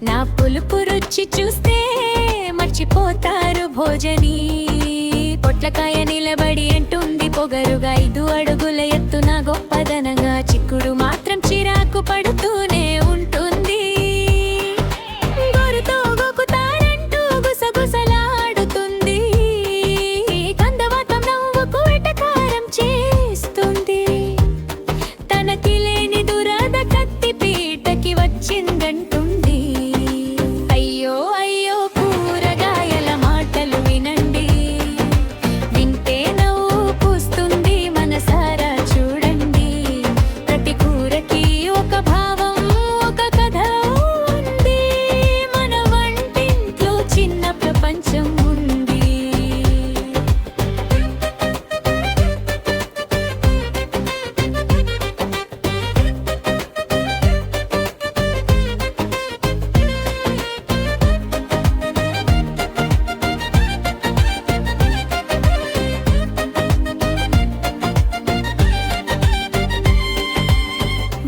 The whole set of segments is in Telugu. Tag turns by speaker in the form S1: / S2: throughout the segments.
S1: నా పులుపు రుచి చూస్తే మర్చిపోతారు భోజని. పొట్లకాయ నిలబడి అంటుంది పొగరుగా, 5 అడుగుల ఎత్తున గొప్పదనంగా. చిక్కుడు మాత్రం చిరాకు పడుతూనే ఉంటుంది. గోరుతో గోకుతారంటూ గుసగుసలాడుతుంది. కందవాతం నవ్వుకు వెటకారం చేస్తుంది. తనకి లేని దురాద కత్తి పీటకి వచ్చిందంటుంది. అయ్యో అయ్యో కూరగాయల మాటలు వినండి, వింటే నవ్వు పూస్తుంది మనసారా చూడండి. ప్రతి కూరకి ఒక భావం, ఒక కథ ఉంది. మన వంటింట్లో చిన్న ప్రపంచం ఉంది.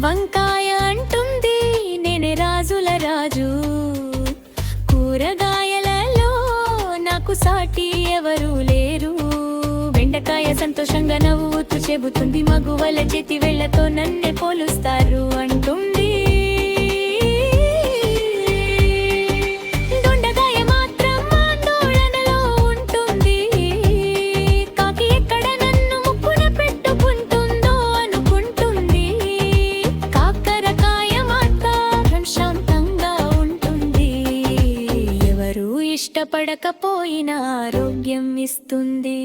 S1: వంకాయ అంటుంది నేనే రాజుల రాజు. కూరగాయలలో నాకు సాటి ఎవరు లేరు. బెండకాయ సంతోషంగా నవ్వుతూ చెబుతుంది, మగువల చేతి వేళ్లతో నన్నే పోలుస్తారు అంటుంది. దొండకాయ మాత్రం ఆందోళనలో ఉంటుంది. కాకి ఎక్కడ నన్ను ముక్కున పెట్టుకుంటుందో అనుకుంటుంది. కాకరకాయ మాత్రం శాంతంగా ఉంటుంది. ఎవరు ఇష్టపడకపోయినా ఆరోగ్యం ఇస్తుంది.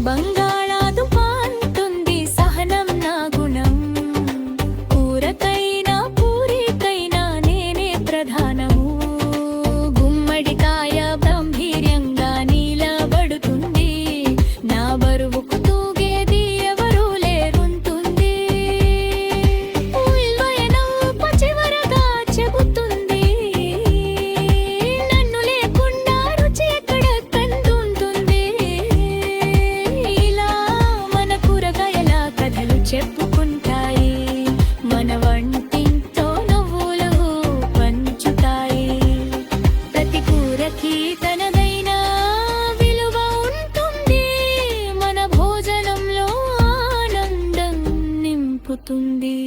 S1: బంగాళాదుంప అంటుంది సహనం నా గుణం. కూరకైనా పూరికైనా నేనే ప్రధానము. గుమ్మడికాయ గంభీర్యంగా నిలబడుతుంది. నా బరువుకు తూగేది ఎవరూ లేరుంటుంది. ఉల్లిపాయ నవ్వు చివరగా చెబుతుంది, నన్ను లేకుండా రుచి ఎక్కడ కందుంటుంది. ఇలా మన కూరగాయల కథలు చెప్పుకుంటాయి. మన వంటింట్లో నవ్వులు పంచుతాయి. ప్రతి కూరకి తనదైన విలువ ఉంటుంది. మన భోజనంలో ఆనందం నింపుతుంది.